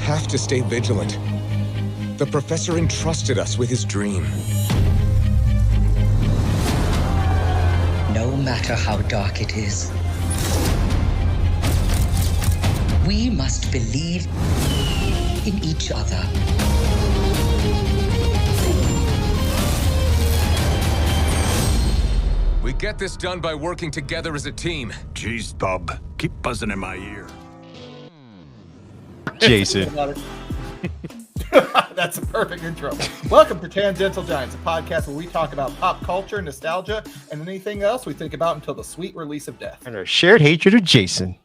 have to stay vigilant. The professor entrusted us with his dream. No matter how dark it is, we must believe in each other. We get this done by working together as a team. Jeez, bub. Keep buzzing in my ear. Jason. That's a perfect intro. Welcome to Tangential Giants, a podcast where we talk about pop culture, nostalgia, and anything else we think about until the sweet release of death. And our shared hatred of Jason.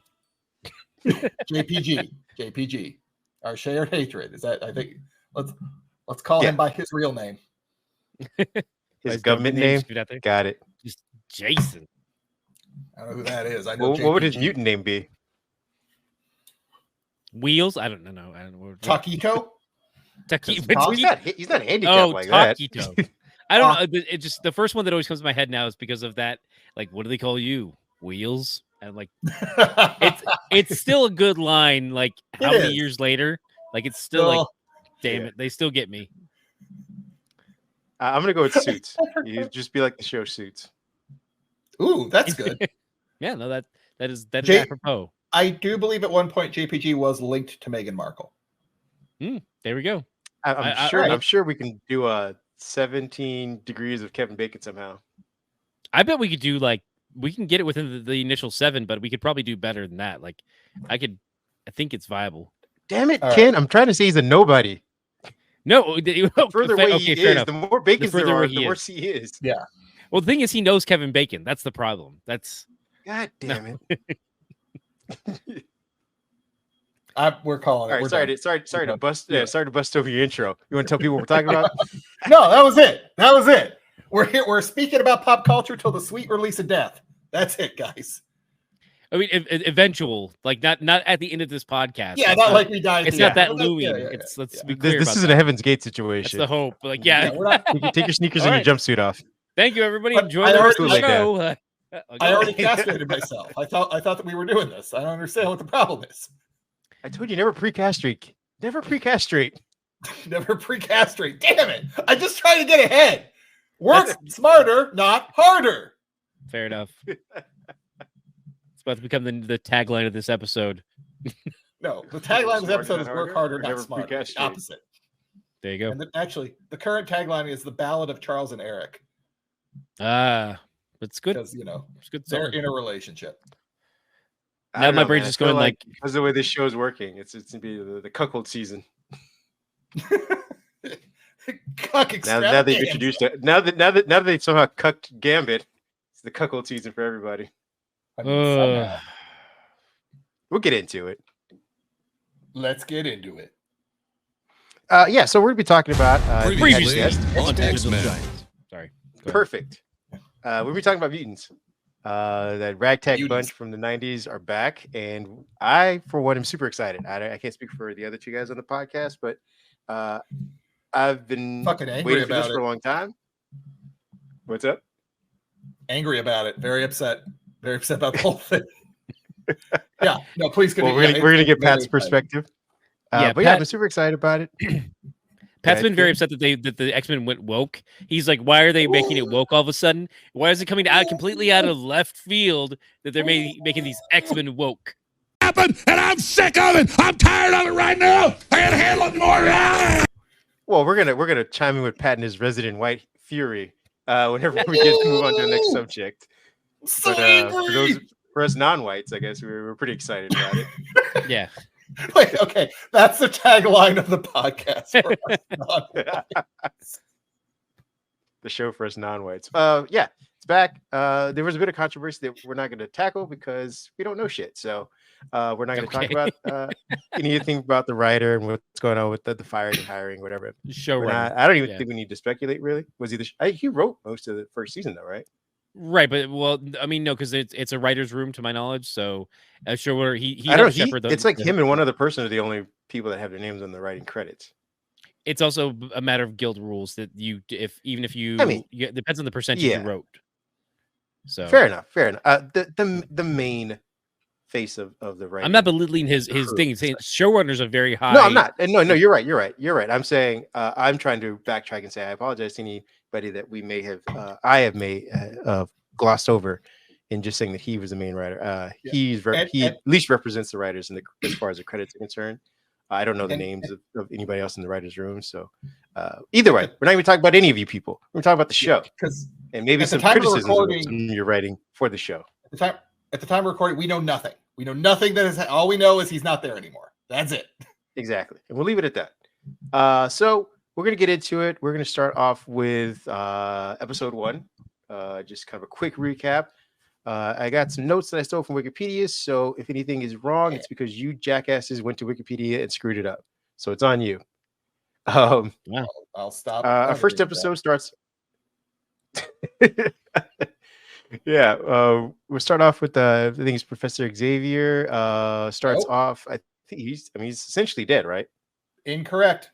JPG. Our shared hatred. Is that, I think, let's call him by his real name. His government name? Got it. Just Jason. I don't know who that is. I know. What would his mutant name be? Wheels? I don't know. I don't know. Taquito? He's not handicapped like that. Taquito. I don't know. It just the first one that always comes to my head now is because of that. Like, what do they call you? Wheels? And I'm like, it's still a good line. Like, how many years later? Like, it's still like, damn it, they still get me. I'm gonna go with Suits. You just be like the show Suits. Ooh, that's good. Yeah, no, that is apropos. I do believe at one point JPG was linked to Meghan Markle. There we go. I'm sure we can do a 17 degrees of Kevin Bacon somehow. I bet we could do we can get it within the initial 7, but we could probably do better than that. Like, I think it's viable. Damn it, Ken! Right. I'm trying to say he's a nobody. No, the further away he is, the more Bacons there are, the worse he is. Yeah. Well, the thing is, he knows Kevin Bacon. That's the problem. God damn it. We're calling it. All right, sorry to bust over your intro. You want to tell people what we're talking about? No, that was it. We're here. We're speaking about pop culture till the sweet release of death. That's it, guys. I mean, eventual, like not at the end of this podcast. Yeah, not like we died. It's not that looming. Let's be clear. This isn't a Heaven's Gate situation. That's the hope. Like, you can take your sneakers and your jumpsuit off. Thank you, everybody. Enjoy the show. I already castrated myself. I thought that we were doing this. I don't understand what the problem is. I told you never pre-castrate. Never pre-castrate. Never pre-castrate. Damn it! I just try to get ahead. Work smarter, not harder. Fair enough. It's about to become the tagline of this episode. No, the tagline of this episode is "Work harder, not smarter." The opposite. There you go. And actually, the current tagline is "The Ballad of Charles and Eric." It's good because it's good. They're in a relationship. Now my brain's just going like because the way this show is working, it's gonna be the cuckold season. Now they've introduced it. Now that they somehow cucked Gambit, it's the cuckold season for everybody. We'll get into it. Let's get into it. So we're gonna be talking about previously on X-Men. Sorry. Perfect. We'll be talking about mutants. That ragtag bunch from the 90s are back, and I, for one, am super excited. I can't speak for the other two guys on the podcast, but I've been fucking angry waiting for this for a long time. What's up? Angry about it. Very upset. Very upset about the whole thing. Yeah. No, please. Well, we're gonna get Pat's perspective. But Pat, I'm super excited about it. Pat's been very upset that the X-Men went woke. He's like, why are they making it woke all of a sudden? Why is it coming completely out of left field that they're making these X-Men woke? And I'm sick of it. I'm tired of it right now. I can't handle it more. Well, we're gonna chime in with Pat and his resident white fury whenever we get to move on to the next subject. But for us non-whites, I guess we're pretty excited about it. Yeah. Wait, okay, that's the tagline of the podcast. The show for us non-whites. Yeah, it's back. There was a bit of controversy that we're not going to tackle because we don't know shit. So we're not going to talk about anything about the writer and what's going on with the firing and hiring, whatever. I don't even think we need to speculate. Really, was he wrote most of the first season though, right? Right, but I mean, no, because it's a writer's room to my knowledge. So I'm sure he I don't know. It's like him and one other person are the only people that have their names on the writing credits. It's also a matter of guild rules that it depends on the percentage you wrote. So fair enough. The main face of the writing. I'm not belittling his thing. Saying showrunners are very high. No, I'm not. And no, you're right. I'm saying I'm trying to backtrack and say I apologize to anybody that we may have I have may glossed over in just saying that he was the main writer. He at least represents the writers as far as the credits are concerned. I don't know the names of anybody else in the writers' room. So either way, we're not even talking about any of you people. We're talking about the show and maybe some criticisms of you're writing for the show. At the time of recording, we know nothing. We know nothing that is all we know is he's not there anymore. That's it. Exactly. And we'll leave it at that. So we're going to get into it. We're going to start off with episode 1. Just kind of a quick recap. I got some notes that I stole from Wikipedia. So if anything is wrong, it's because you jackasses went to Wikipedia and screwed it up. So it's on you. I'll stop. Our first episode starts. We'll start off with I think it's Professor Xavier. Starts off. I think he's essentially dead, right? Incorrect.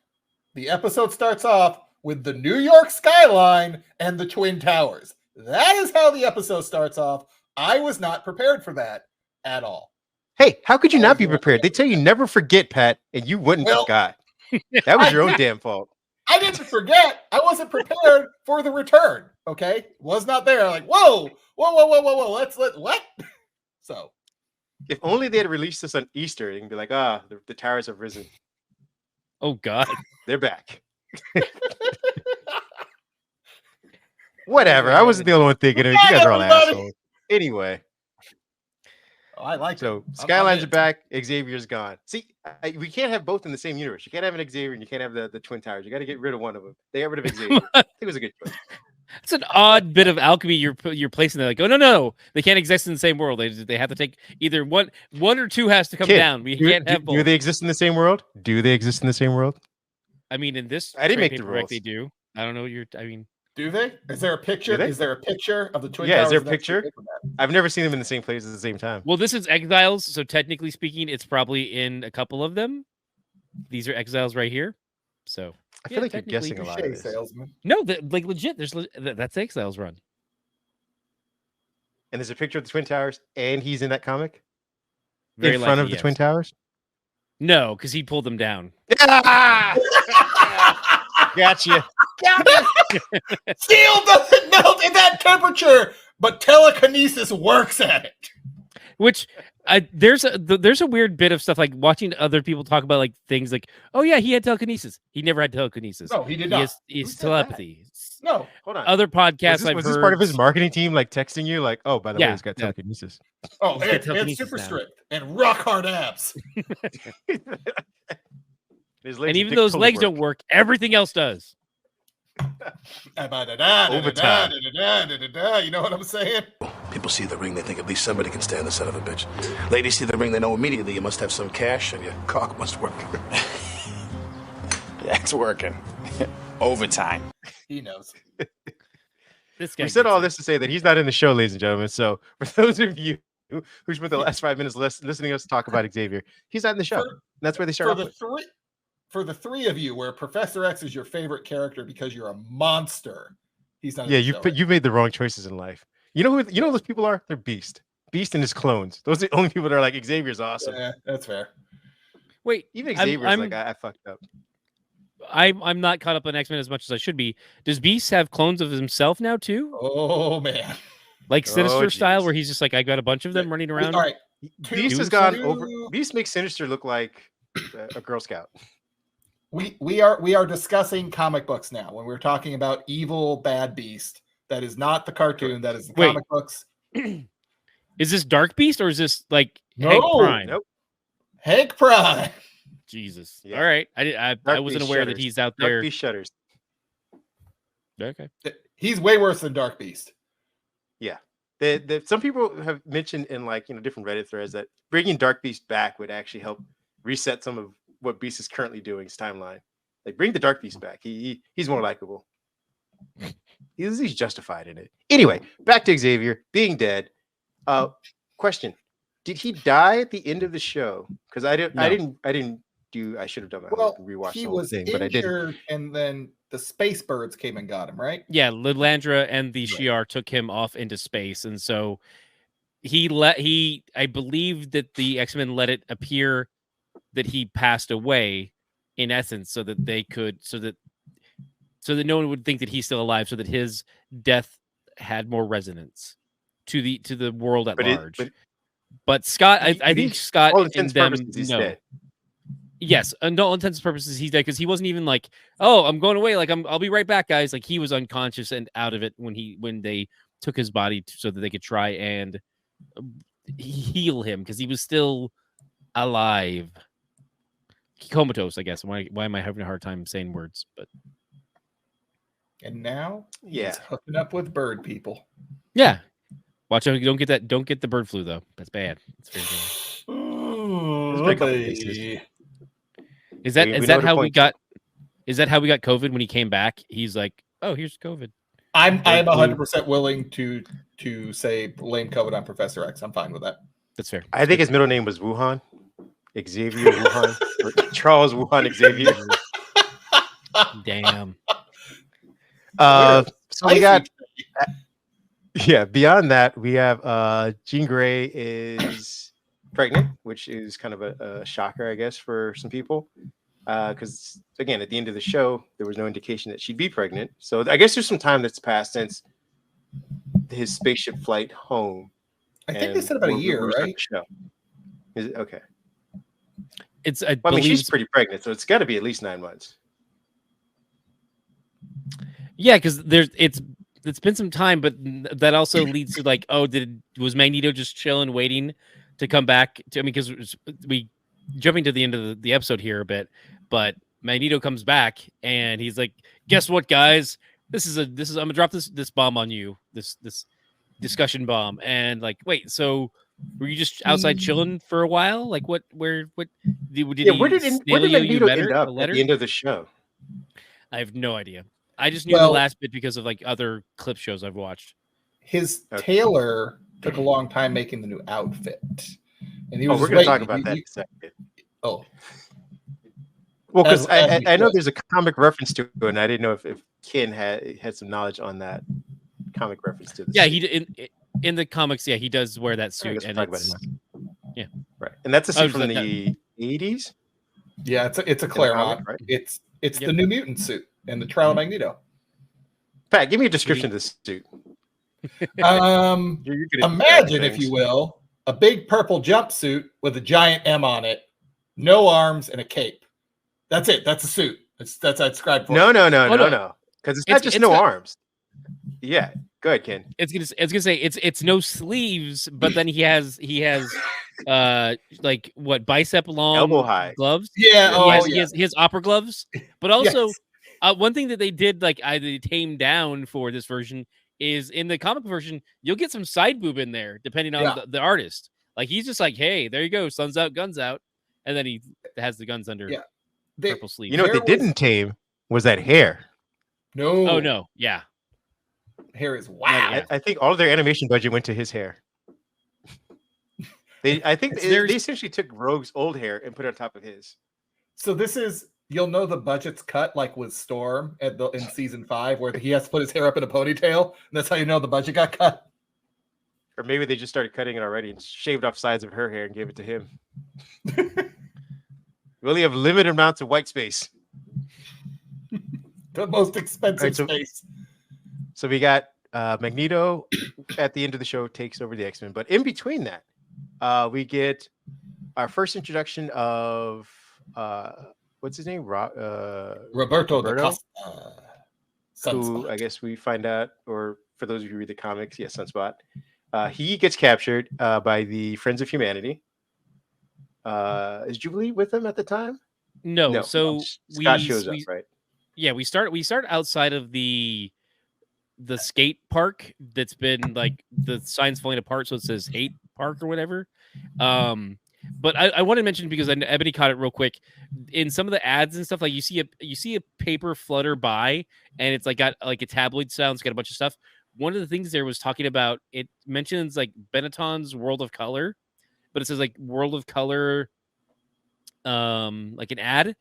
The episode starts off with the New York skyline and the Twin Towers. That is how the episode starts off. I was not prepared for that at all. Hey, how could you not be prepared? They tell you never forget, Pat, and you wouldn't forgot. That was your own damn fault. I didn't forget. I wasn't prepared for the return. Okay, was not there. Like whoa. Let what? So, if only they had released this on Easter, you can be like, the towers have risen. Oh God, they're back. Whatever. I wasn't the only one thinking it. You guys are all assholes. Anyway. I like it. So Skylines are back. Xavier's gone. See, we can't have both in the same universe. You can't have an Xavier and you can't have the Twin Towers. You got to get rid of one of them. They got rid of Xavier. I think it was a good choice. It's an odd bit of alchemy you're placing there. Like, oh no, they can't exist in the same world. They have to take either one or two has to come down. We can't have both. Do they exist in the same world? I mean, in this, I didn't make the rules. They do. I don't know. Do they? Is there a picture? Is there a picture of the Twin Towers? Yeah, is there a picture? I've never seen them in the same place at the same time. Well, this is Exiles, so technically speaking, it's probably in a couple of them. These are Exiles right here. So I feel like you're guessing a lot of this. Salesman. No, like legit. That's Exiles run. And there's a picture of the Twin Towers, and he's in that comic in front of the Twin Towers. No, because he pulled them down. Gotcha. Steel doesn't melt at that temperature, but telekinesis works at it. Which there's a weird bit of stuff like watching other people talk about like things like, oh yeah, he had telekinesis. He never had telekinesis. No, he did not. He's telepathy. No, hold on. Other podcasts was this part of his marketing team like texting you like, oh, by the way, he's got telekinesis. Oh, and super strict and rock hard abs. And even those legs don't work, everything else does. Overtime. You know what I'm saying? People see the ring, they think at least somebody can stand the son of a bitch. Ladies see the ring, they know immediately you must have some cash and your cock must work. It's working. Overtime. He knows. This guy we said all this to say that he's not in the show, ladies and gentlemen. So for those of you who spent the last 5 minutes listening to us talk about Xavier, he's not in the show. And that's where they start off. For the three of you, where Professor X is your favorite character because you're a monster, he's not. Yeah, you made the wrong choices in life. You know who those people are? They're Beast and his clones. Those are the only people that are like Xavier's awesome. Yeah, that's fair. Wait, even Xavier's like I fucked up. I'm not caught up on X-Men as much as I should be. Does Beast have clones of himself now too? Oh man, like Sinister style, where he's just like I got a bunch of them running around. All right, Beast has gone over. Beast makes Sinister look like a Girl Scout. We are discussing comic books now. When we're talking about evil bad Beast, that is not the cartoon. That is the comic books. Is this Dark Beast or is this like Hank Prime? Nope. Hank Prime. Jesus. Yeah. All right. I wasn't aware that he's out there. Dark Beast shudders. Okay. He's way worse than Dark Beast. Yeah. Some people have mentioned in different Reddit threads that bringing Dark Beast back would actually help reset some of what Beast is currently doing, his timeline. Like bring the Dark Beast back. He's more likable. He's justified in it. Anyway, back to Xavier being dead. Question: did he die at the end of the show? Because I should have done my rewatch the whole thing, but I didn't. And then the space birds came and got him, right? Yeah, Lilandra and the Shi'ar took him off into space, and so I believe that the X-Men let it appear that he passed away, in essence, so that no one would think that he's still alive, so that his death had more resonance to the world at large. But Scott, I think Scott all and intents them purposes, he's know. dead. Yes, and all intents and purposes, he's dead because he wasn't even like, "Oh, I'm going away. Like I'll be right back, guys." Like he was unconscious and out of it when they took his body so that they could try and heal him because he was still alive, comatose. I guess. Why am I having a hard time saying words? But And now Yeah. he's hooking up with bird people. yeah, watch out! You don't get that. Don't get the bird flu though. That's bad. It's very bad. There's been a couple cases. Is that We know to how we point got? Is that how we got COVID when he came back? He's like, "Oh, here's COVID." I'm 100% willing to say blame COVID on Professor X. I'm fine with that. That's fair. I think his middle name was Wuhan. Xavier Wuhan. Or Charles Wuhan Xavier. Damn. So we got beyond that, we have Jean Grey is pregnant, which is kind of a shocker, I guess, for some people. Because again, at the end of the show, there was no indication that she'd be pregnant. So I guess there's some time that's passed since his spaceship flight home. I think they said about a year, right? Is it okay? I mean, she's pretty pregnant, so it's got to be at least 9 months. Yeah, because it's been some time, but that also leads to like, was Magneto just chilling, waiting to come back? Because we jumping to the end of the episode here a bit, but Magneto comes back and he's like, "Guess what, guys? This is I'm gonna drop this bomb on you, this discussion bomb." And like, wait, so were you just outside chilling for a while? Like, where did where did Magneto end up at the end of the show? I have no idea. I just knew the last bit because of like other clip shows I've watched. His tailor took a long time making the new outfit, and he was. We're going to talk about that in a second. Oh, well, because I know there's a comic reference to it, and I didn't know if Ken had some knowledge on that comic reference to this. Yeah, in the comics, yeah, he does wear that suit, and yeah, right, and that's a suit from the 80s. Yeah, it's a Claremont, right? It's the New Mutant suit and the Trial of Magneto. Pat, give me a description of this suit. Imagine, if you will, a big purple jumpsuit with a giant M on it, no arms, and a cape. That's it. That's a suit. That's I described for. No. Because it's not just no arms. Yeah, go ahead, Ken. It's gonna say it's no sleeves, but then he has like what, bicep long, elbow high gloves. Yeah, he has opera gloves, but also one thing that they did like they tamed down for this version is in the comic version you'll get some side boob in there depending on the artist. Like he's just like, hey, there you go, sun's out, guns out, and then he has the guns under purple sleeves. You know what they didn't tame was that hair. No. Oh no, yeah. Hair is wow. I think all of their animation budget went to his hair. I think they essentially took Rogue's old hair and put it on top of his. So this is, you'll know the budget's cut like with Storm in season 5, where he has to put his hair up in a ponytail, and that's how you know the budget got cut. Or maybe they just started cutting it already and shaved off sides of her hair and gave it to him. We only have limited amounts of white space. The most expensive space. So we got Magneto at the end of the show takes over the X-Men, but in between that, we get our first introduction of what's his name? Roberto da Costa. Who I guess we find out, or for those of you who read the comics, Sunspot. He gets captured by the Friends of Humanity. Is Jubilee with him at the time? No. So Scott shows up, right? Yeah, we start outside of the skate park that's been like the sign's falling apart, so it says hate park or whatever. But I want to mention, because Ebony caught it real quick in some of the ads and stuff, like you see a paper flutter by, and it's like got like a tabloid sound, it's got a bunch of stuff. One of the things there was talking about, it mentions like Benetton's World of Color, but it says like World of Color, like an ad.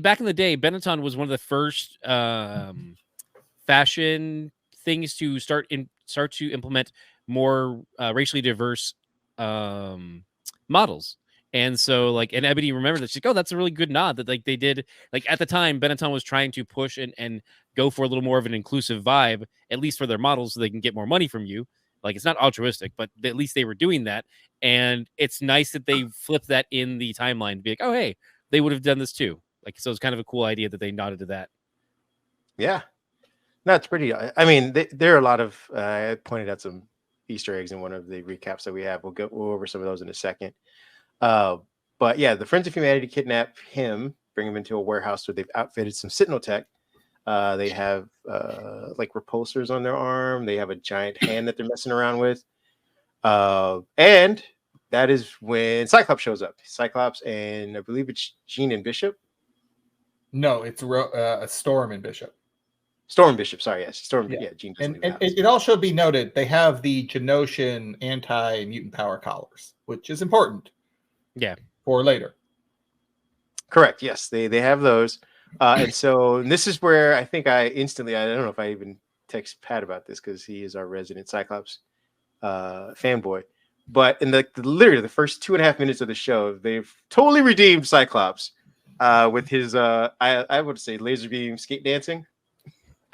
Back in the day, Benetton was one of the first fashion things to start to implement more racially diverse models. And so like, and Ebony remembered that she's like, oh, that's a really good nod that like they did. Like at the time, Benetton was trying to push and go for a little more of an inclusive vibe, at least for their models, so they can get more money from you. Like it's not altruistic, but at least they were doing that. And it's nice that they flipped that in the timeline to be like, oh, hey, they would have done this too. Like, so it's kind of a cool idea that they nodded to that. Yeah. No, it's pretty. I mean, there are a lot of. I pointed out some Easter eggs in one of the recaps that we have. We'll go over some of those in a second. But yeah, the Friends of Humanity kidnap him, bring him into a warehouse where they've outfitted some Sentinel tech. They have like repulsors on their arm. They have a giant hand that they're messing around with. And that is when Cyclops shows up. Cyclops and I believe it's Jean and Bishop. No, it's a Storm and Bishop. Storm Bishop, sorry, yes. Storm, Yeah. Jean. And it all should be noted, they have the Genosian anti-mutant power collars, which is important. Yeah. For later. Correct, yes. They have those. And so this is where I think I don't know if I even text Pat about this because he is our resident Cyclops fanboy. But in literally the first 2.5 minutes of the show, they've totally redeemed Cyclops with his, I would say, laser beam skate dancing.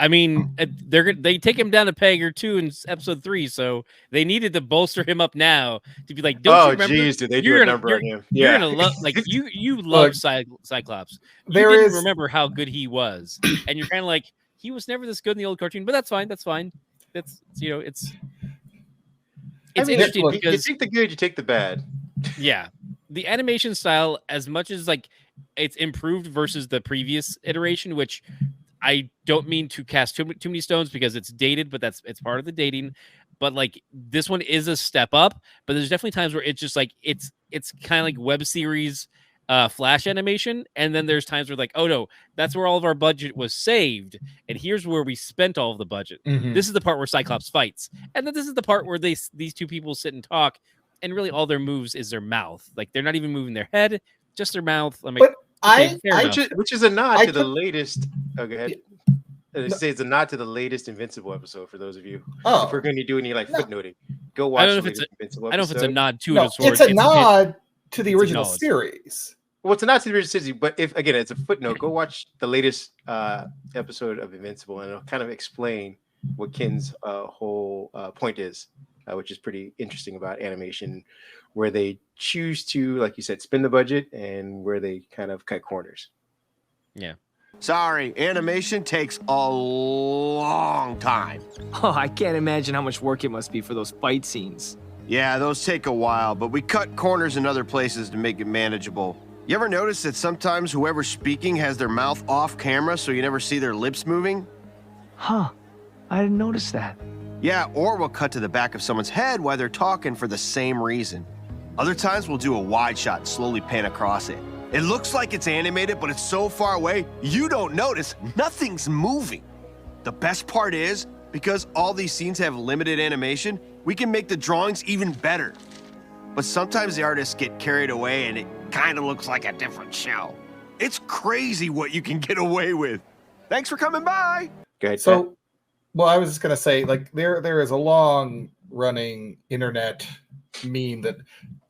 I mean, they take him down a peg or two in episode 3, so they needed to bolster him up now to be like, don't you remember? Geez, did they do a number on him? You're gonna love, like you love Cyclops. You didn't remember how good he was, and you're kind of like, he was never this good in the old cartoon, but that's fine. That's fine. That's it's interesting because you take the good, you take the bad. Yeah, the animation style, as much as like it's improved versus the previous iteration, which I don't mean to cast too many stones because it's dated, but it's part of the dating. But like this one is a step up, but there's definitely times where it's just like it's kind of like web series flash animation, and then there's times where like, oh no, that's where all of our budget was saved, and here's where we spent all of the budget. Mm-hmm. This is the part where Cyclops fights, and then this is the part where these two people sit and talk, and really all their moves is their mouth. Like they're not even moving their head, just their mouth. I'm like, which is a nod to the latest. Oh, go ahead. Say it's a nod to the latest Invincible episode for those of you. If we're going to do any footnoting, go watch. I don't know if it's a nod to it. It's a nod to the original series. Well, it's a nod to the original series, but if again it's a footnote, go watch the latest episode of Invincible, and it'll kind of explain what Ken's whole point is, which is pretty interesting about animation, where they choose to, like you said, spend the budget and where they kind of cut corners. Yeah. Sorry, animation takes a long time. Oh, I can't imagine how much work it must be for those fight scenes. Yeah, those take a while, but we cut corners in other places to make it manageable. You ever notice that sometimes whoever's speaking has their mouth off camera so you never see their lips moving? Huh, I didn't notice that. Yeah, or we'll cut to the back of someone's head while they're talking for the same reason. Other times we'll do a wide shot and slowly pan across it. It looks like it's animated, but it's so far away, you don't notice nothing's moving. The best part is, because all these scenes have limited animation, we can make the drawings even better. But sometimes the artists get carried away and it kind of looks like a different show. It's crazy what you can get away with. Thanks for coming by. Good. So, well, I was just going to say, like, there is a long running internet meme that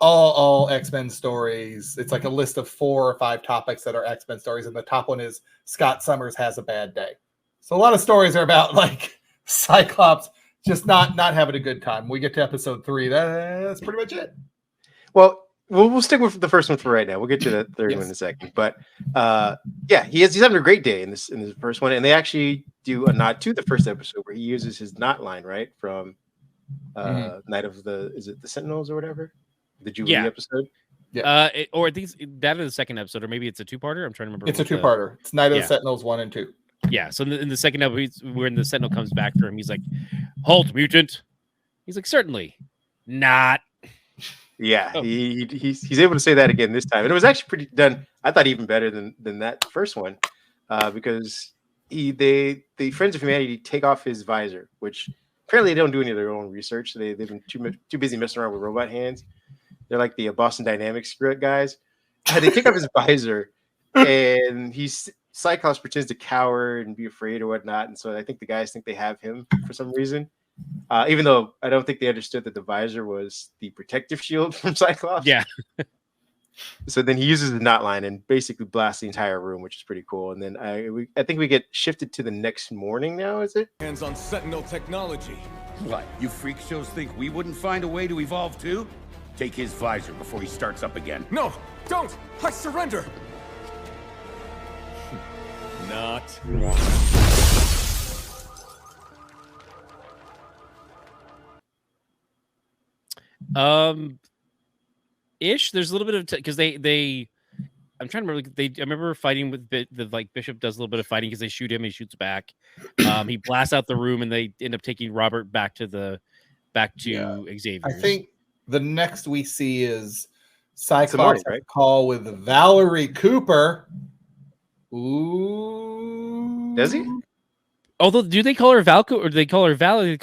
all X-Men stories, it's like a list of 4 or 5 topics that are X-Men stories, and the top one is Scott Summers has a bad day. So a lot of stories are about like Cyclops just not having a good time. We get to episode 3, that's pretty much it. Well, we'll stick with the first one for right now. We'll get to the third one in a second. But yeah, he's having a great day in this first one, and they actually do a nod to the first episode where he uses his knot line, right, from Night of the Sentinels or whatever, the Jubilee episode. Yeah. Or I think that is the second episode, or maybe it's a 2-parter. I'm trying to remember. It's a 2-parter. It's Night of the Sentinels 1 and 2. Yeah. So in the second episode, when the Sentinel comes back for him, he's like, "Halt, mutant." He's like, "Certainly not." Yeah, he's able to say that again this time, and it was actually pretty done. I thought even better than that first one, because the Friends of Humanity take off his visor, which apparently they don't do any of their own research. They've been too busy messing around with robot hands. They're like the Boston Dynamics guys. They take off his visor, and Cyclops pretends to cower and be afraid or whatnot. And so I think the guys think they have him for some reason. Even though I don't think they understood that the visor was the protective shield from Cyclops. Yeah. So then he uses the knot line and basically blasts the entire room, which is pretty cool. And then I think we get shifted to the next morning now, is it? Hands on Sentinel technology. What, you freak shows think we wouldn't find a way to evolve too? Take his visor before he starts up again. No, don't! I surrender! Not. Ish. There's a little bit of because they. I'm trying to remember. I remember fighting with Bishop does a little bit of fighting because they shoot him. He shoots back. He blasts out the room, and they end up taking Robert back to Xavier. I think the next we see is Cyclops call with Valerie Cooper. Ooh. Does he? Although, do they call her Valco or do they call her Valerie? They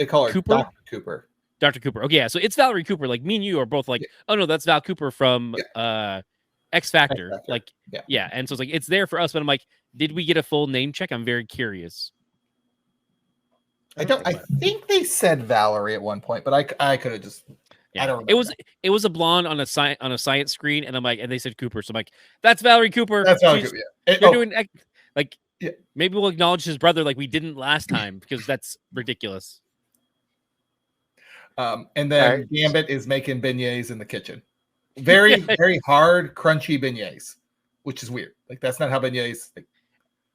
call her Cooper. Dr. Cooper. Dr. Cooper. Okay, yeah. So it's Valerie Cooper. Like me and you are both like, oh no, that's Val Cooper from X Factor. Like, yeah. And so it's like it's there for us, but I'm like, did we get a full name check? I'm very curious. I think they said Valerie at one point, but I could have just. Yeah. I don't remember. It was a blonde on a science screen, and I'm like, and they said Cooper, so I'm like, that's Valerie Cooper. That's Valerie Cooper. Yeah. They're doing like, maybe we'll acknowledge his brother like we didn't last time because that's ridiculous. And then Gambit is making beignets in the kitchen. Very, very hard, crunchy beignets, which is weird. Like that's not how beignets. Like,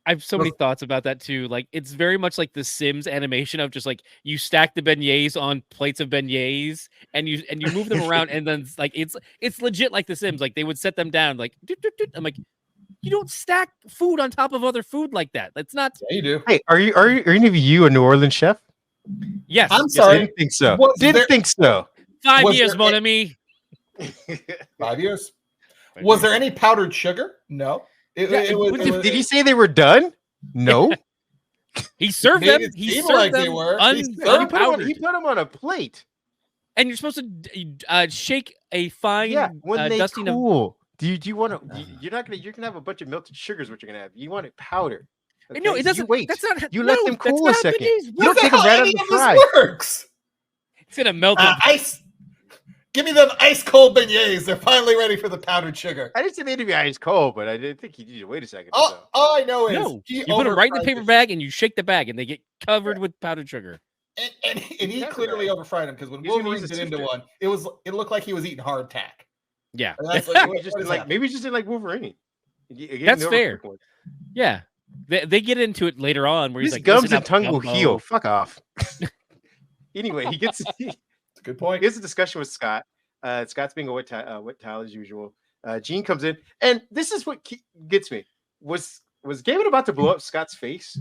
I have so many thoughts about that too. Like it's very much like the Sims animation of just like you stack the beignets on plates of beignets and you move them around and then like it's legit like the Sims. Like they would set them down like I'm like, you don't stack food on top of other food like that. That's not. Yeah, you do. Hey, are any of you a New Orleans chef? Yes. I'm sorry. Didn't think so. Didn't think so. 5 years, mon ami. 5 years. Was there any powdered sugar? No. Did he say they were done? No. He served them. He served like them. They were. He put them on a plate. And you're supposed to shake a fine. Yeah, when they dusting cool. Do you want to? You're gonna have a bunch of melted sugars. What you're gonna have? You want it powder. Okay? No, it doesn't. Wait. That's not. You let them cool a second. You don't take them right out of the fry. Works. It's gonna melt. Ice. Give me them ice cold beignets. They're finally ready for the powdered sugar. I didn't say they had to be ice cold, but I didn't think you needed to wait a second. All I know is you put them right in the paper bag and you shake the bag and they get covered with powdered sugar. And he clearly overfried him because when Wolverine bit into one, it looked like he was eating hardtack. Yeah, maybe he just didn't like Wolverine. That's fair. Yeah, they get into it later on where he's like, gums and tongue will heal. Fuck off. Anyway, he gets. It's a good point. He has a discussion with Scott. Scott's being a wet towel as usual. Jean comes in, and this is what gets me. Was Gambit about to blow up Scott's face?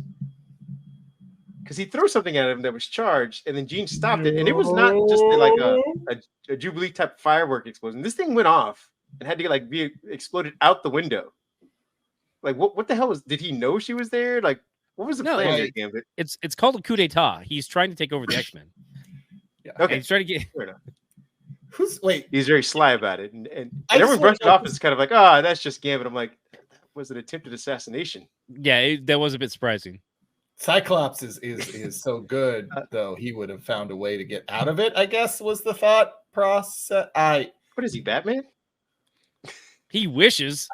Because he threw something at him that was charged, and then Jean stopped it, and it was not just like a Jubilee type firework explosion. This thing went off and had to be exploded out the window. Like what the hell was? Did he know she was there? Like what was the plan there, Gambit? It's called a coup d'état. He's trying to take over the X-Men. Yeah. Okay, he's trying to get. Fair enough. Wait. He's very sly about it, and everyone brushed it off as kind of like, that's just Gambit. I'm like, that was an attempted assassination. Yeah, that was a bit surprising. Cyclops is so good, though. He would have found a way to get out of it, I guess, was the thought process. What is he, Batman? He wishes.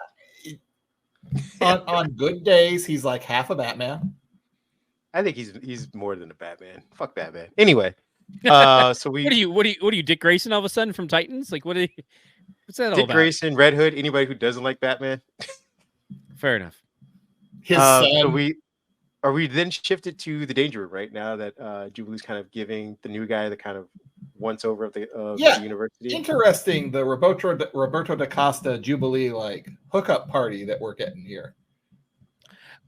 On good days, he's like half a Batman. I think he's more than a Batman. Fuck Batman. Anyway, so we. What are you, Dick Grayson? All of a sudden from Titans? Like what's that all about? Dick Grayson, Red Hood. Anybody who doesn't like Batman. Fair enough. His son. So are we then shifted to the danger room right now that Jubilee's kind of giving the new guy the kind of once over of the university? Interesting. The Roberto da Costa Jubilee hookup party that we're getting here.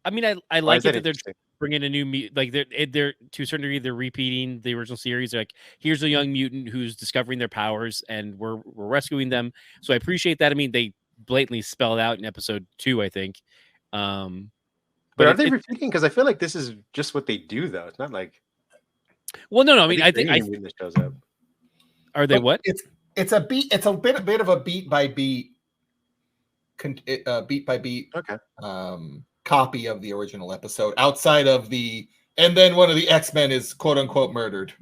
I mean, I like it that they're bringing a new they're to a certain degree they're repeating the original series. They're like, here's a young mutant who's discovering their powers and we're rescuing them. So I appreciate that. I mean, they blatantly spelled out in episode 2, I think. But are they repeating? Because I feel like this is just what they do, though. It's not like. Well, no. I mean, I think this shows up. Are they what? It's a beat. It's a bit of a beat by beat. Beat by beat. Okay. Copy of the original episode outside of the And then one of the X-Men is quote unquote murdered.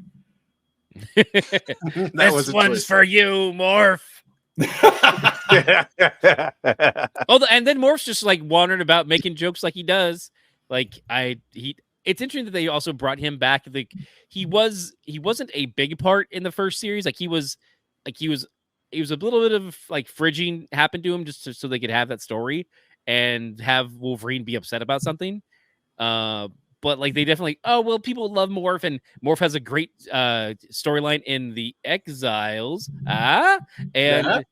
This one's for you, Morph. And then Morph's just like wandering about making jokes like he does. Like it's interesting that they also brought him back. Like he wasn't a big part in the first series. He was a little bit of like fridging happened to him just so they could have that story and have Wolverine be upset about something. But like they definitely, people love Morph, and Morph has a great storyline in the Exiles. And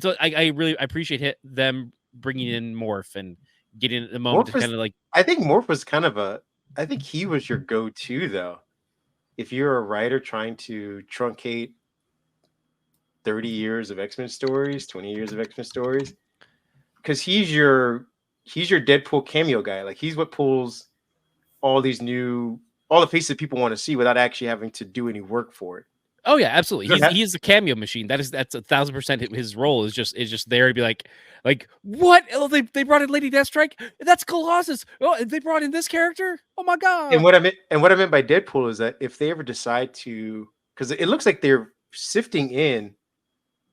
so I really appreciate them bringing in Morph and getting the moment to kind of like. I think Morph was I think he was your go-to though. If you're a writer trying to truncate 30 years of X-Men stories, 20 years of X-Men stories, because he's your Deadpool cameo guy. Like he's what pulls all the faces people want to see without actually having to do any work for it. Oh yeah, absolutely. He's a cameo machine. That's 1,000% his role is just there to be like what? Oh, they brought in Lady Deathstrike. That's Colossus. Oh, they brought in this character. Oh my god. And what I meant by Deadpool is that if they ever decide to, because it looks like they're sifting in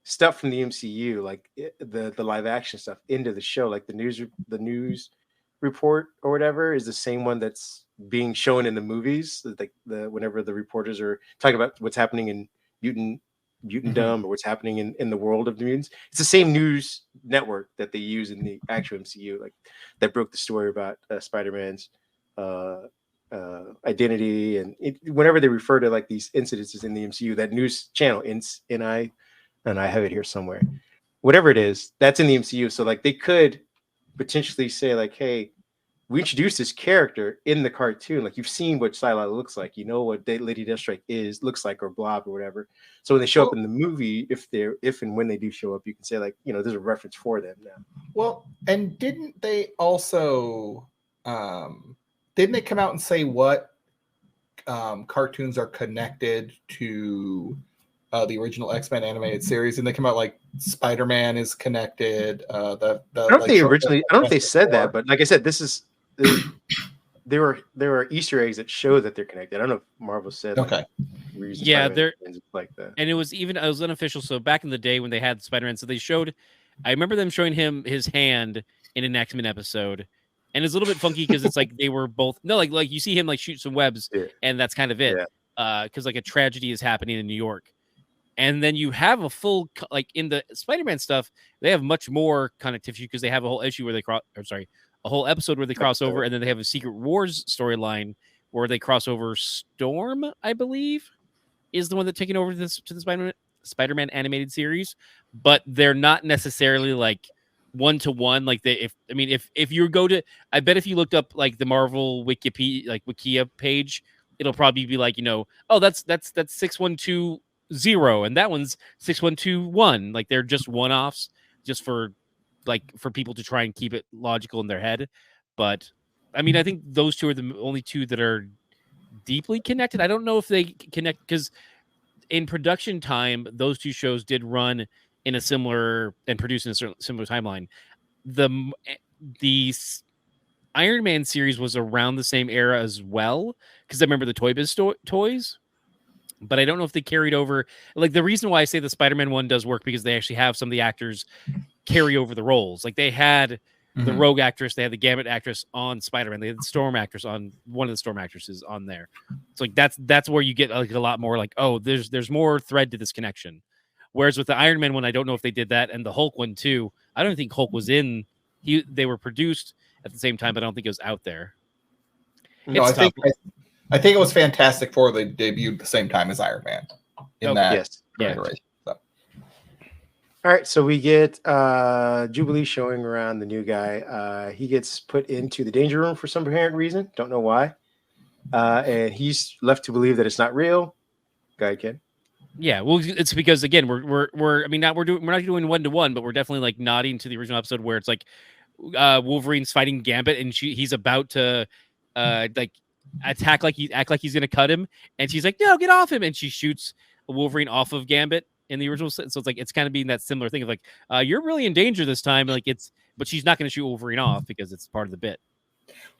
stuff from the MCU, like the live action stuff, into the show, like the news report or whatever is the same one that's being shown in the movies. Like whenever the reporters are talking about what's happening in Mutantdom or what's happening in the world of the mutants, it's the same news network that they use in the actual MCU, like that broke the story about Spider-Man's identity, and whenever they refer to like these incidences in the MCU, that news channel and I have it here somewhere. Whatever it is, that's in the MCU. So like they could potentially say like, hey, we introduced this character in the cartoon. Like you've seen what Psylocke looks like, you know what Lady Deathstrike looks like, or Blob or whatever. So when they show up in the movie, if and when they do show up, you can say like, there's a reference for them now. Well, and didn't they also didn't they come out and say what cartoons are connected to the original X-Men animated series? And they come out like Spider-Man is connected. I don't know if they said that, but like I said, there are Easter eggs that show that they're connected. I don't know if Marvel said they're like that. And it was unofficial. So back in the day when they had Spider-Man, so I remember them showing him his hand in an X-Men episode. And it's a little bit funky because it's like they were both like you see him like shoot some webs, and that's kind of it. Because like a tragedy is happening in New York. And then you have a full, like in the Spider-Man stuff, they have much more connectivity because they have a whole issue where a whole episode where they cross over, and then they have a Secret Wars storyline where they cross over. Storm, I believe, is the one that's taking over to the Spider-Man animated series, but they're not necessarily like one-to-one. Like if you go to, I bet if you looked up like the Marvel Wikia page, it'll probably be like, that's 612 0 and that one's 6121. Like they're just one-offs just for people to try and keep it logical in their head. But I mean, I think those two are the only two that are deeply connected. I don't know if they connect because in production time, those two shows did run in a similar and produced in a similar timeline. The Iron Man series was around the same era as well, because I remember the Toy Biz toys. But I don't know if they carried over. Like the reason why I say the Spider-Man one does work because they actually have some of the actors carry over the roles. Like they had the Rogue actress, they had the Gambit actress on Spider-Man, they had the Storm actress on one of the Storm actresses on there. So like that's where you get like a lot more like, oh, there's more thread to this connection. Whereas with the Iron Man one, I don't know if they did that, and the Hulk one too. I don't think Hulk was in. They were produced at the same time, but I don't think it was out there. No, I think it was Fantastic Four. They debuted at the same time as Iron Man in that iteration. So. All right, so we get Jubilee showing around the new guy. He gets put into the danger room for some apparent reason. Don't know why. And he's left to believe that it's not real. Go ahead, Ken. Yeah, well, it's because again, we're not doing 1-to-1, but we're definitely like nodding to the original episode where it's like Wolverine's fighting Gambit, and she's about to act like he's gonna cut him, and she's like, no, get off him, and she shoots Wolverine off of Gambit in the original. So it's like it's kind of being that similar thing of like, you're really in danger this time, but she's not gonna shoot Wolverine off because it's part of the bit.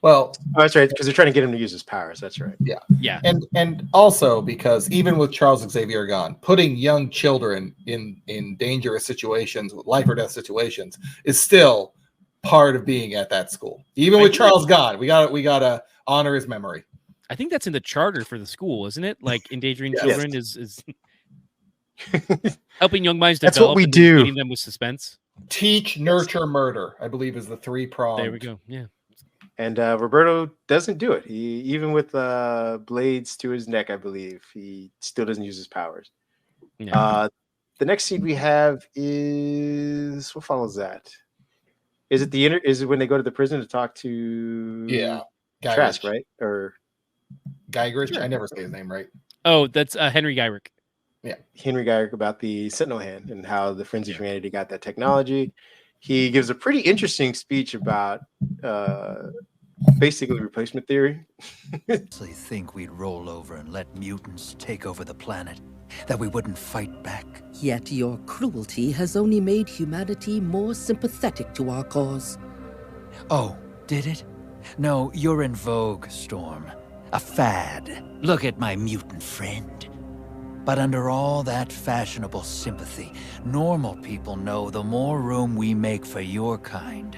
Well, Oh, that's right, because they're trying to get him to use his powers. That's right. Yeah. Yeah. And also because even with Charles Xavier gone, putting young children in dangerous situations, life or death situations, is still part of being at that school. Even with Charles gone, we gotta honor his memory. I think that's in the charter for the school, isn't it? Like endangering Yes. children is helping young minds That's develop. what we and do. Feeding them with suspense. Teach, nurture, murder, I believe, is the 3-pronged. There we go. Yeah. And Roberto doesn't do it. He even with blades to his neck, I believe, he still doesn't use his powers. Yeah. The next scene we have is what follows that. Is it Is it when they go to the prison to talk to Trask, right? Or Guyrich? Sure. I never say his name right. Oh, that's Henry Gyrick. Yeah, Henry Gyrick about the Sentinel Hand and how the Friends of Humanity got that technology. He gives a pretty interesting speech about basically replacement theory. They think we'd roll over and let mutants take over the planet, that we wouldn't fight back. Yet your cruelty has only made humanity more sympathetic to our cause. Oh, did it? No, you're in vogue, Storm. A fad. Look at my mutant friend. But under all that fashionable sympathy, normal people know the more room we make for your kind,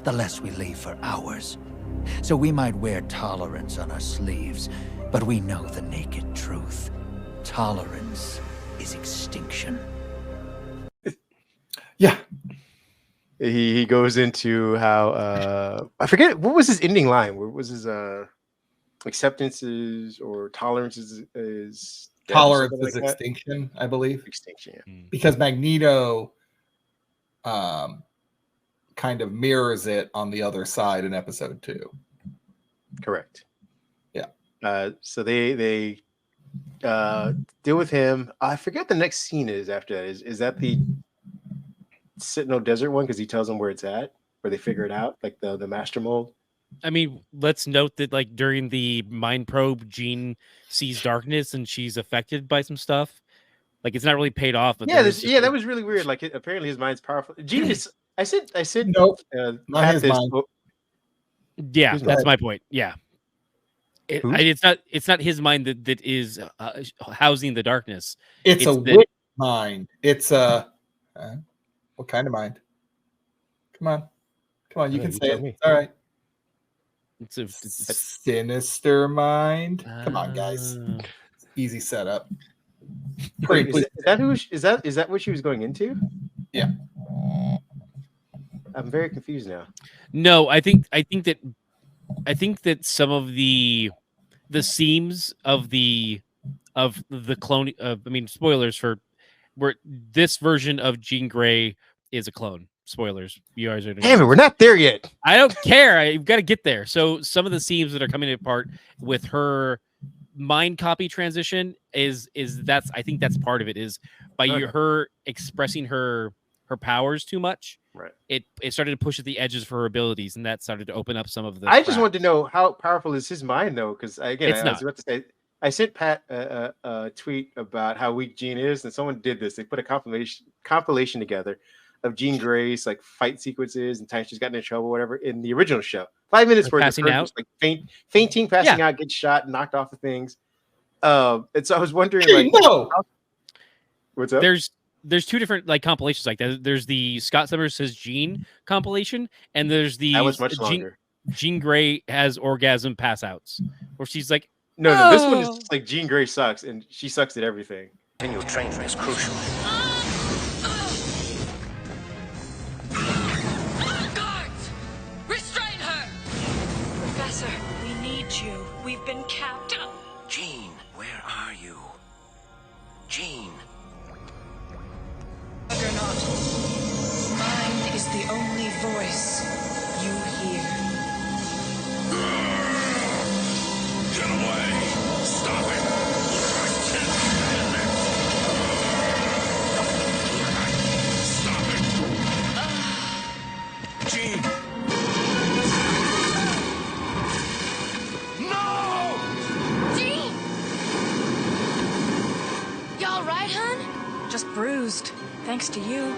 the less we leave for ours. So we might wear tolerance on our sleeves, but we know the naked truth. Tolerance is extinction. Yeah. He goes into how I forget what was his ending line. What was his acceptances or tolerances is Tolerance like is that? extinction, I believe. Extinction, yeah. Because Magneto kind of mirrors it on the other side in episode 2. Correct. Yeah. So they deal with him. I forget the next scene is after that. Is that the Sentinel Desert one? Because he tells them where it's at, where they figure it out, like the master mold. I mean, let's note that like during the mind probe, Jean sees darkness and she's affected by some stuff. Like it's not really paid off. But Yeah, that was really weird. Like apparently his mind's powerful. Genius. I said. Nope. Not his this, mind. Yeah, Who's that's mind? my point. Yeah. It's not his mind that is housing the darkness. It's a witch mind. It's a what kind of mind? Come on, you can say it. It's all right. It's a sinister mind. Come on, guys. Easy setup. Wait, is that what she was going into? Yeah. I'm very confused now. No, I think that some of the seams of the clone. I mean, spoilers for where this version of Jean Grey is a clone. Spoilers. You guys are. Damn it, we're not there yet. I don't care. I've got to get there. So some of the seams that are coming apart with her mind copy transition is that's I think that's part of it is by her expressing her powers too much. Right. It started to push at the edges for her abilities, and that started to open up some of the. I just wanted to know how powerful is his mind, though, because again, It's I was about to say, I sent Pat a tweet about how weak Jean is, and someone did this. They put a compilation together of Jean Grey's like fight sequences and times she's gotten in trouble, whatever, in the original show. 5 minutes worth passing of out? like fainting, passing out, get shot, knocked off of things. And so I was wondering, like, what's up? There's two different like compilations like that. There's the Scott Summers Says Jean compilation, and there's the That was much longer. Jean Grey has orgasm pass outs, where she's like, No, this one is just like Jean Grey sucks, and she sucks at everything. And your training is crucial. Guards! Restrain her! Professor, we need you. We've been capped up. Jean, where are you? Jean. Juggernaut, mine is the only voice you hear. Get away! Stop it! Stop it! Jean! No! Jean! You all right, hun? Just bruised. Thanks to you.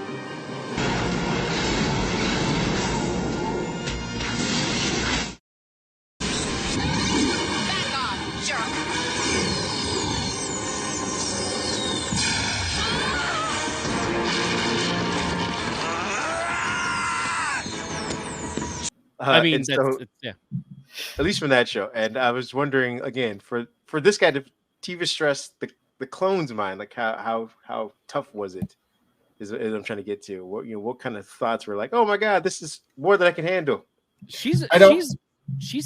I mean, and so, yeah. At least from that show. And I was wondering again for this guy to TV stress the clone's mind, like how tough was it? Is I'm trying to get to what kind of thoughts were like, oh my god, this is more than I can handle. She's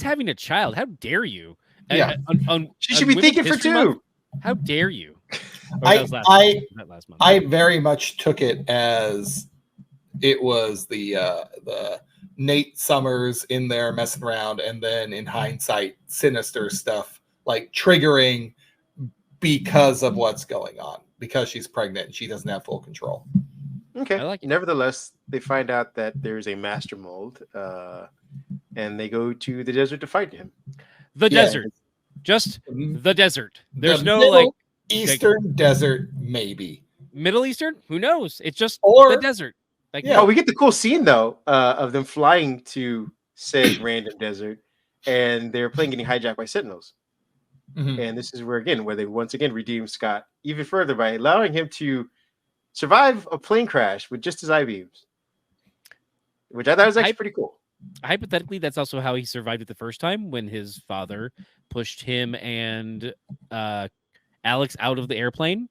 having a child. How dare you? Yeah, she should be thinking for two. Month? How dare you? I very much took it as it was the Nate Summers in there messing around, and then in hindsight, sinister stuff like triggering because of what's going on, because she's pregnant and she doesn't have full control. Okay. Nevertheless, they find out that there's a master mold, and they go to the desert to fight him. The desert. Just the desert. There's no Middle Eastern desert, maybe. Middle Eastern? Who knows? It's just the desert. Like, Oh, we get the cool scene though of them flying to said random desert, and they're playing getting hijacked by Sentinels. Mm-hmm. And this is where they once again redeem Scott even further by allowing him to survive a plane crash with just his eye beams, which I thought was actually pretty cool. Hypothetically, that's also how he survived it the first time, when his father pushed him and Alex out of the airplane.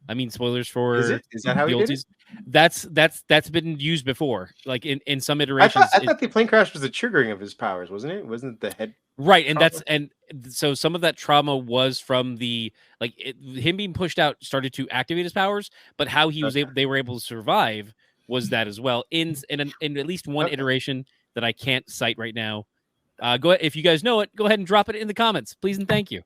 I mean, spoilers for is that how he did it? That's been used before, like in some iterations. I thought the plane crash was the triggering of his powers, wasn't it? Wasn't the head right? And trauma? So some of that trauma was from the him being pushed out started to activate his powers, but how he was they were able to survive was that as well in at least one iteration that I can't cite right now. Go ahead, if you guys know it, go ahead and drop it in the comments, please and thank you.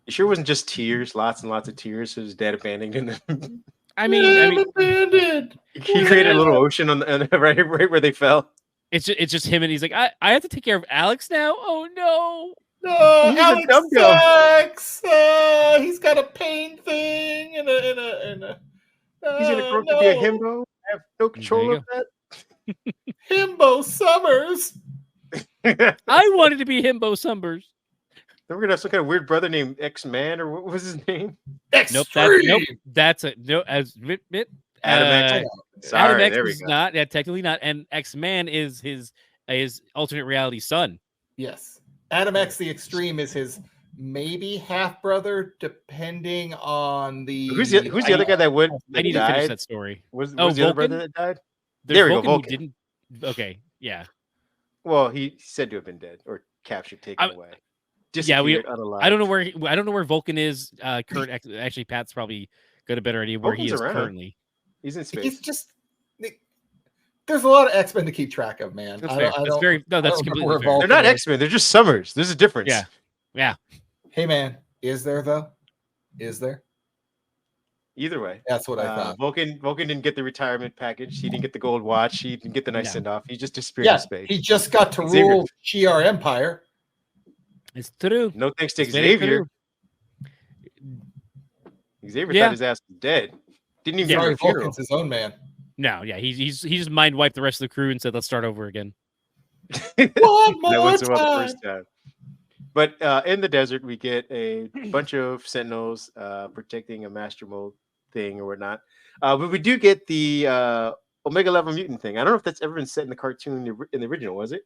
You sure it wasn't just tears, lots and lots of tears? So his dad abandoned him. I mean, abandoned. He created a little ocean on the right where they fell. It's just him, and he's like, I have to take care of Alex now. Oh no, no, Alex sucks. He's got a pain thing and a. He's gonna grow up to be a himbo. I have no control of that. Himbo Summers. I wanted to be Himbo Summers. Then we're gonna have some kind of weird brother named X-Man, or what was his name? Extreme. That's a no. As Adam X. Adam X is not. Yeah, technically not. And X-Man is his alternate reality son. Yes, Adam X the Extreme is his maybe half brother, depending on the. Who's the other guy that would? I need to finish that story. Was the other brother that died? There we go. Vulcan. Okay, yeah. Well, he said to have been dead or captured, taken away. Yeah, I don't know where Vulcan is. Kurt, actually, Pat's probably got a better idea where he is currently. He's in space. He's just. There's a lot of X-Men to keep track of, man. That's completely fair. They're not X-Men. They're just Summers. There's a difference. Yeah. Hey, man, is there though? Is there? Either way, that's what I thought. Vulcan didn't get the retirement package. He didn't get the gold watch. He didn't get the nice send off. He just disappeared in space. He just got to rule Shi'ar Empire. It's true. No thanks to Xavier. Xavier thought his ass was dead. Didn't even go to Vulcan's his own man. No, yeah, he just mind wiped the rest of the crew and said, "Let's start over again." One more time. The first time. But in the desert, we get a bunch of Sentinels protecting a master mold thing or whatnot. But we do get the Omega level mutant thing. I don't know if that's ever been set in the cartoon in the original. Was it?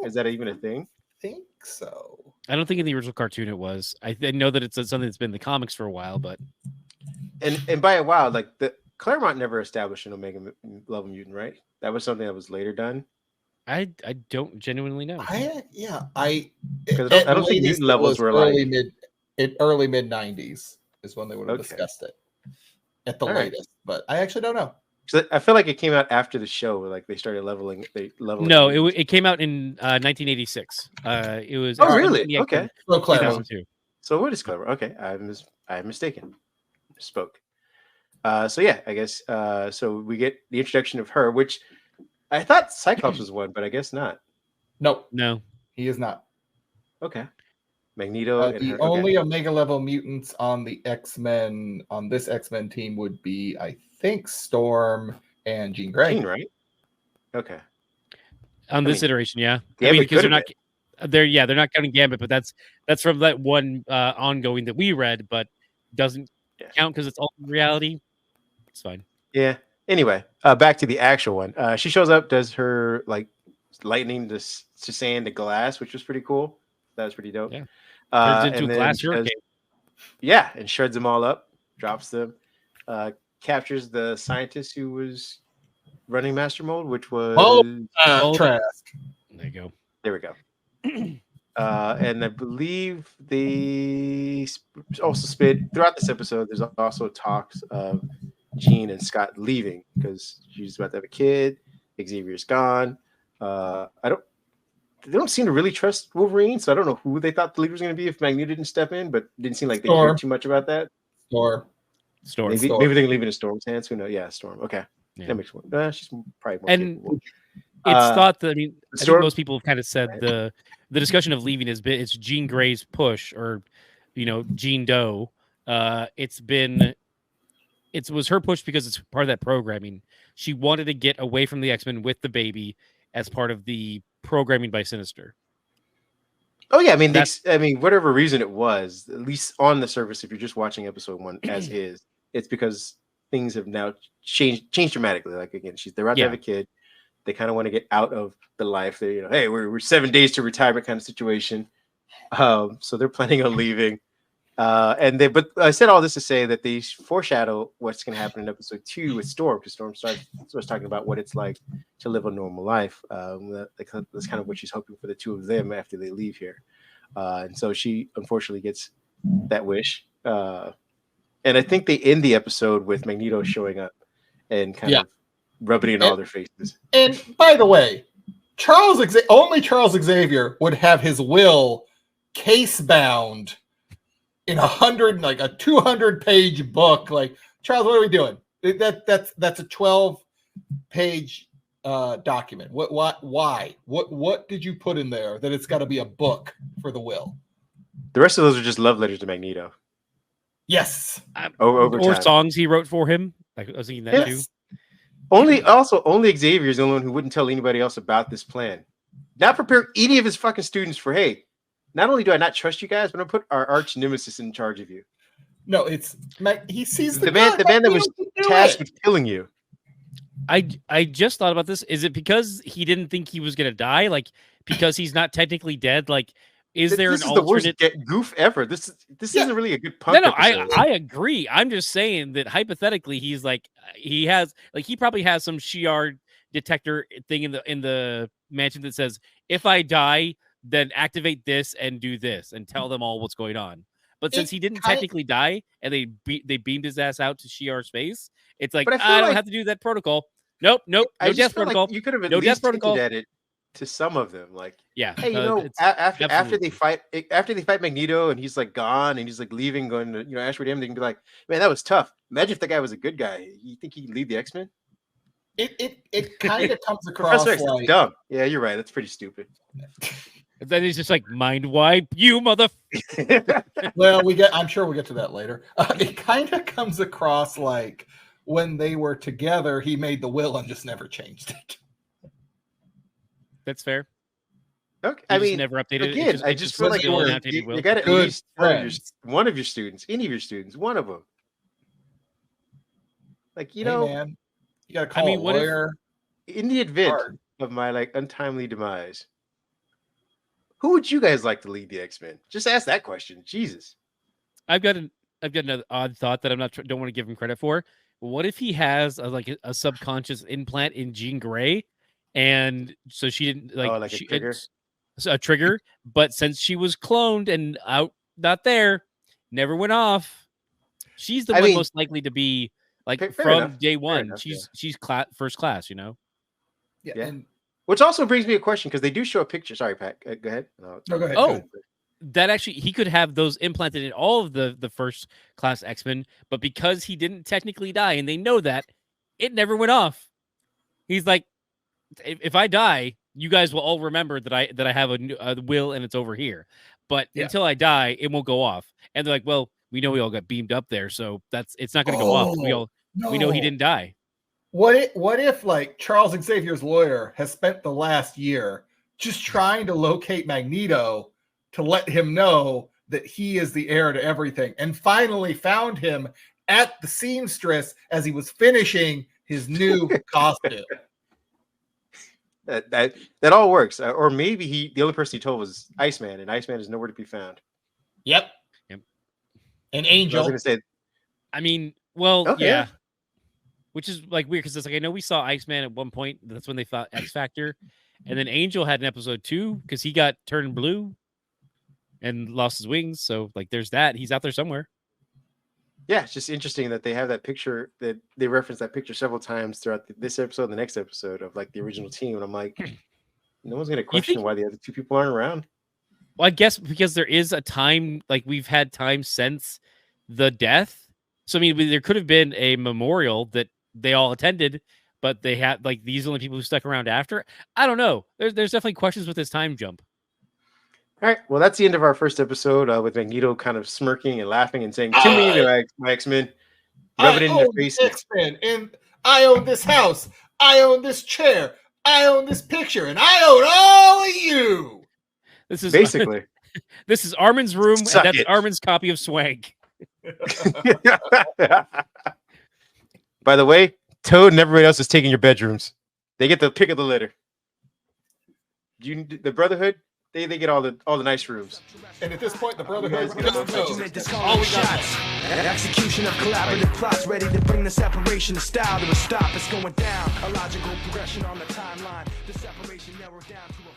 Is that even a thing? Think so. I don't think in the original cartoon it was. I know that it's something that's been in the comics for a while, but and by a while, like the Claremont never established an Omega level mutant, right? That was something that was later done. I don't genuinely know. I don't think mutant levels were early mid 90s is when they would have discussed it at the latest. But I actually don't know. I feel like it came out after the show, where like they started leveling. No, it came out in 1986. It was. Oh, really? Okay. So clever. So what is clever? Okay, I'm mistaken. Spoke. So yeah, I guess. So we get the introduction of her, which I thought Cyclops was one, but I guess not. Nope. No, he is not. Okay. Magneto. The only Omega level mutants on the X-Men on this X-Men team would be, I think, Storm and Jean Grey. Jean, right? Okay. On this iteration, yeah. I mean, because they're not counting Gambit, but that's from that one ongoing that we read, but doesn't count because it's all reality. It's fine. Yeah. Anyway, back to the actual one. She shows up, does her like lightning to sand to glass, which was pretty cool. That was pretty dope. Yeah. Turns into and a then glass hurricane. Yeah, and shreds them all up, drops them, captures the scientist who was running Master Mold, which was Trask. There you go. There we go. And I believe they also spit throughout this episode. There's also talks of Jean and Scott leaving because she's about to have a kid. Xavier's gone. They don't seem to really trust Wolverine, so I don't know who they thought the leader was going to be if Magneto didn't step in, but it didn't seem like they cared too much about that. Storm. Maybe they're leaving in Storm's hands. Who knows? Yeah, Storm. Okay, that makes one. She's probably more capable. It's thought that I think most people have kind of said the discussion of leaving it's Jean Grey's push, or Jean Doe. It was her push because it's part of that programming. She wanted to get away from the X-Men with the baby as part of the programming by Sinister. Oh yeah, I mean, whatever reason it was, at least on the surface, if you're just watching episode 1 as is, it's because things have now changed dramatically. Like again, they're about to have a kid. They kind of want to get out of the life. They, hey, we're 7 days to retirement kind of situation. So they're planning on leaving. But I said all this to say that they foreshadow what's going to happen in episode 2 with Storm, because Storm starts talking about what it's like to live a normal life. That's kind of what she's hoping for the two of them after they leave here. And so she unfortunately gets that wish. And I think they end the episode with Magneto showing up and kind of rubbing it in all their faces. And by the way, only Charles Xavier would have his will case bound in a 200-page book. Like, Charles, what are we doing? That's a 12-page document. Why? What did you put in there that it's got to be a book for the will? The rest of those are just love letters to Magneto. Yes. Or songs he wrote for him. Like, I was thinking that too. Only Xavier is the only one who wouldn't tell anybody else about this plan. Not prepare any of his fucking students for, hey, not only do I not trust you guys, but I'm gonna put our arch nemesis in charge of you. No, he sees the man that was tasked with killing you. I just thought about this. Is it because he didn't think he was gonna die? Like, because he's not technically dead? Like, is there an alternate? The worst goof ever? This isn't really a good punk. No, I agree. I'm just saying that hypothetically, he's like he probably has some Shi'ar detector thing in the mansion that says, if I die, then activate this and do this and tell them all what's going on. But since he didn't technically die and they beamed his ass out to Shi'ar space, it's like, I don't have to do that protocol. Nope. No death protocol. Like you could have at least hinted at it to some of them. Like, hey, after they fight Magneto and he's like gone and he's like leaving, going to Ashford M, they can be like, man, that was tough. Imagine if that guy was a good guy. You think he could lead the X-Men? It kind of comes across Professor X is like dumb. Yeah, you're right. That's pretty stupid. And then he's just like, mind wipe, you mother. Well, I'm sure we'll get to that later. It kind of comes across like when they were together, he made the will and just never changed it. That's fair. Okay, I mean, never updated again. it. I just feel like you got at least one of your students, any of your students, one of them. Like, hey, man, you got to call a lawyer. In the event of my untimely demise, who would you guys like to lead the X-Men? Just ask that question. Jesus. I've got another odd thought that don't want to give him credit for. What if he has a subconscious implant in Jean Grey, and so she didn't a trigger, but since she was cloned and not there, never went off. She's the one most likely to be from enough. Day one. She's first class, Yeah. And which also brings me a question, because they do show a picture. Sorry, Pat. Go ahead. No, go ahead. Oh, that actually he could have those implanted in all of the first class X-Men, but because he didn't technically die, and they know that, it never went off. He's like, if I die, you guys will all remember that I have a will and it's over here. But until I die, it won't go off. And they're like, well, we know we all got beamed up there, so it's not going to go off. We know he didn't die. What if Charles Xavier's lawyer has spent the last year just trying to locate Magneto to let him know that he is the heir to everything, and finally found him at the seamstress as he was finishing his new costume? That all works. Or maybe the only person he told was Iceman, and Iceman is nowhere to be found. Yep. An Angel. I was gonna say. I mean, well, Okay. yeah. Which is like weird because it's like I know we saw Iceman at one point. That's when they thought X Factor, and then Angel had an episode 2 because he got turned blue and lost his wings. So like, there's that. He's out there somewhere. Yeah, it's just interesting that they have that picture, that they reference that picture several times throughout this episode and the next episode of like the original team. And I'm like, no one's gonna question why the other 2 people aren't around. Well, I guess because there is a time, like we've had time since the death. So I mean, there could have been a memorial that they all attended, but they had like these are the only people who stuck around after. I don't know. There's definitely questions with this time jump. All right, well, that's the end of our first episode with Magneto kind of smirking and laughing and saying, "To me, my X-Men, rub it in their faces." X-Men, and I own this house, I own this chair, I own this picture, and I own all of you. This is basically this is Armin's room, Suck and that's it. Armin's copy of Swank. By the way, Toad and everybody else is taking your bedrooms. They get the pick of the litter. The Brotherhood, they get all the nice rooms. And at this point, the Brotherhood You guys knows. All we got. Execution of collaborative plots ready to bring the separation of style to a stop. It's going down. A logical progression on the timeline. The separation narrowed down to a